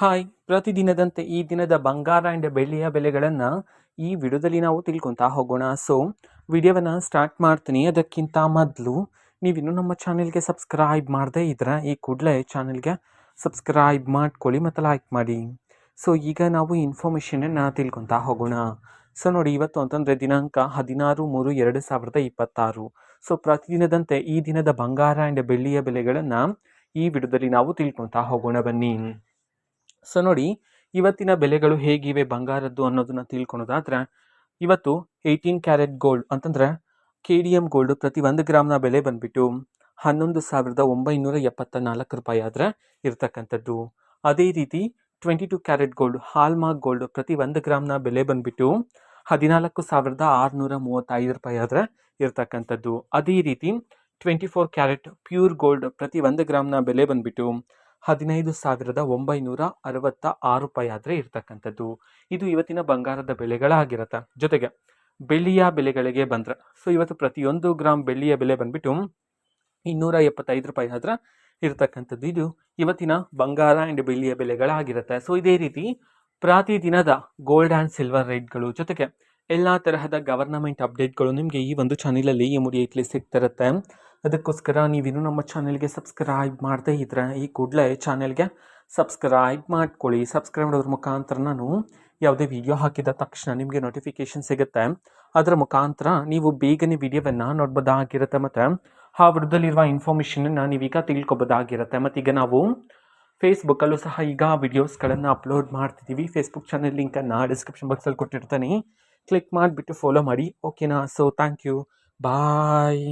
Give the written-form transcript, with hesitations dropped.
Hi, ಪ್ರತಿದಿನದಂತೆ ಈ ದಿನದ ಬಂಗಾರ ಆ್ಯಂಡ್ ಬೆಳ್ಳಿಯ ಬೆಲೆಗಳನ್ನು ಈ ವಿಡಿಯೋದಲ್ಲಿ ನಾವು ತಿಳ್ಕೊತಾ ಹೋಗೋಣ. ವಿಡಿಯೋವನ್ನು ಸ್ಟಾರ್ಟ್ ಮಾಡ್ತೀನಿ. ಅದಕ್ಕಿಂತ ಮೊದಲು ನೀವಿನ್ನೂ ನಮ್ಮ ಚಾನೆಲ್ಗೆ ಸಬ್ಸ್ಕ್ರೈಬ್ ಮಾಡದೇ ಇದ್ರೆ ಈ ಕೂಡಲೇ ಚಾನೆಲ್ಗೆ ಸಬ್ಸ್ಕ್ರೈಬ್ ಮಾಡ್ಕೊಳ್ಳಿ ಮತ್ತು ಲೈಕ್ ಮಾಡಿ. ಈಗ ನಾವು ಇನ್ಫಾರ್ಮೇಷನನ್ನು ತಿಳ್ಕೊತಾ ಹೋಗೋಣ. ನೋಡಿ, ಇವತ್ತು ಅಂತಂದರೆ ದಿನಾಂಕ 16/3/2026. ಪ್ರತಿದಿನದಂತೆ ಈ ದಿನದ ಬಂಗಾರ ಆ್ಯಂಡ್ ಬೆಳ್ಳಿಯ ಬೆಲೆಗಳನ್ನು ಈ ವಿಡಿಯೋದಲ್ಲಿ ನಾವು ತಿಳ್ಕೊತಾ ಹೋಗೋಣ ಬನ್ನಿ. ನೋಡಿ, ಇವತ್ತಿನ ಬೆಲೆಗಳು ಹೇಗಿವೆ ಬಂಗಾರದ್ದು ಅನ್ನೋದನ್ನ ತಿಳ್ಕೊಳೋದಾದ್ರೆ, ಇವತ್ತು 18 ಕ್ಯಾರೆಟ್ ಗೋಲ್ಡ್ ಅಂತಂದ್ರೆ KDM ಗೋಲ್ಡ್ ಪ್ರತಿ 1 ಗ್ರಾಮ್ನ ಬೆಲೆ ಬಂದ್ಬಿಟ್ಟು 11,974 ರೂಪಾಯಿ ಆದ್ರೆ ಇರ್ತಕ್ಕಂಥದ್ದು. ಅದೇ ರೀತಿ 22 ಕ್ಯಾರೆಟ್ ಗೋಲ್ಡ್ ಹಾಲ್ಮಾರ್ಕ್ ಗೋಲ್ಡ್ ಪ್ರತಿ 1 ಗ್ರಾಮ್ನ ಬೆಲೆ ಬಂದ್ಬಿಟ್ಟು 14,635 ರೂಪಾಯಿ ಆದ್ರೆ ಇರ್ತಕ್ಕಂಥದ್ದು. ಅದೇ ರೀತಿ 24 ಕ್ಯಾರೆಟ್ ಪ್ಯೂರ್ ಗೋಲ್ಡ್ ಪ್ರತಿ 1 ಗ್ರಾಮ್ನ ಬೆಲೆ ಬಂದ್ಬಿಟ್ಟು 15,966 ರೂಪಾಯಿ ಆದರೆ ಇರ್ತಕ್ಕಂಥದ್ದು. ಇದು ಇವತ್ತಿನ ಬಂಗಾರದ ಬೆಲೆಗಳಾಗಿರುತ್ತೆ. ಜೊತೆಗೆ ಬೆಳ್ಳಿಯ ಬೆಲೆಗಳಿಗೆ ಬಂದರೆ, ಇವತ್ತು ಪ್ರತಿಯೊಂದು ಗ್ರಾಮ್ ಬೆಳ್ಳಿಯ ಬೆಲೆ ಬಂದ್ಬಿಟ್ಟು 275 ರೂಪಾಯಿ ಆದ್ರೆ ಇರ್ತಕ್ಕಂಥದ್ದು. ಇದು ಇವತ್ತಿನ ಬಂಗಾರ ಆ್ಯಂಡ್ ಬೆಳ್ಳಿಯ ಬೆಲೆಗಳಾಗಿರುತ್ತೆ. ಇದೇ ರೀತಿ ಪ್ರತಿದಿನದ ಗೋಲ್ಡ್ ಆ್ಯಂಡ್ ಸಿಲ್ವರ್ ರೇಟ್ಗಳು ಜೊತೆಗೆ ಎಲ್ಲ ತರಹದ ಗವರ್ನಮೆಂಟ್ ಅಪ್ಡೇಟ್ಗಳು ನಿಮಗೆ ಈ ಒಂದು ಚಾನಲಲ್ಲಿ ಇಮಿಡಿಯೇಟ್ಲಿ ಸಿಗ್ತಿರುತ್ತೆ. ಅದಕ್ಕೋಸ್ಕರ ನೀವಿನ್ನೂ ನಮ್ಮ ಚಾನೆಲ್ಗೆ ಸಬ್ಸ್ಕ್ರೈಬ್ ಮಾಡದೇ ಇದ್ರೆ ಈ ಕೂಡಲೇ ಚಾನೆಲ್ಗೆ ಸಬ್ಸ್ಕ್ರೈಬ್ ಮಾಡ್ಕೊಳ್ಳಿ. ಸಬ್ಸ್ಕ್ರೈಬ್ ಮಾಡೋದ್ರ ಮುಖಾಂತರ ನಾನು ಯಾವುದೇ ವಿಡಿಯೋ ಹಾಕಿದ ತಕ್ಷಣ ನಿಮಗೆ ನೋಟಿಫಿಕೇಶನ್ ಸಿಗುತ್ತೆ. ಅದರ ಮುಖಾಂತರ ನೀವು ಬೇಗನೆ ವಿಡಿಯೋವನ್ನು ನೋಡ್ಬೋದಾಗಿರುತ್ತೆ ಮತ್ತು ಆ ವಿಡಿಯೋದಲ್ಲಿರುವ ಇನ್ಫಾರ್ಮೇಷನನ್ನು ನೀವೀಗ ತಿಳ್ಕೊಬೋದಾಗಿರುತ್ತೆ. ಮತ್ತೀಗ ನಾವು ಫೇಸ್ಬುಕ್ಕಲ್ಲೂ ಸಹ ಈಗ ವಿಡಿಯೋಸ್ಗಳನ್ನು ಅಪ್ಲೋಡ್ ಮಾಡ್ತಿದ್ದೀವಿ. ಫೇಸ್ಬುಕ್ ಚಾನೆಲ್ ಲಿಂಕನ್ನು ಡಿಸ್ಕ್ರಿಪ್ಷನ್ ಬಾಕ್ಸಲ್ಲಿ ಕೊಟ್ಟಿರ್ತೀನಿ. ಕ್ಲಿಕ್ ಮಾಡಿಬಿಟ್ಟು ಫಾಲೋ ಮಾಡಿ. ಓಕೆನಾ? Thank you. ಬಾಯ್.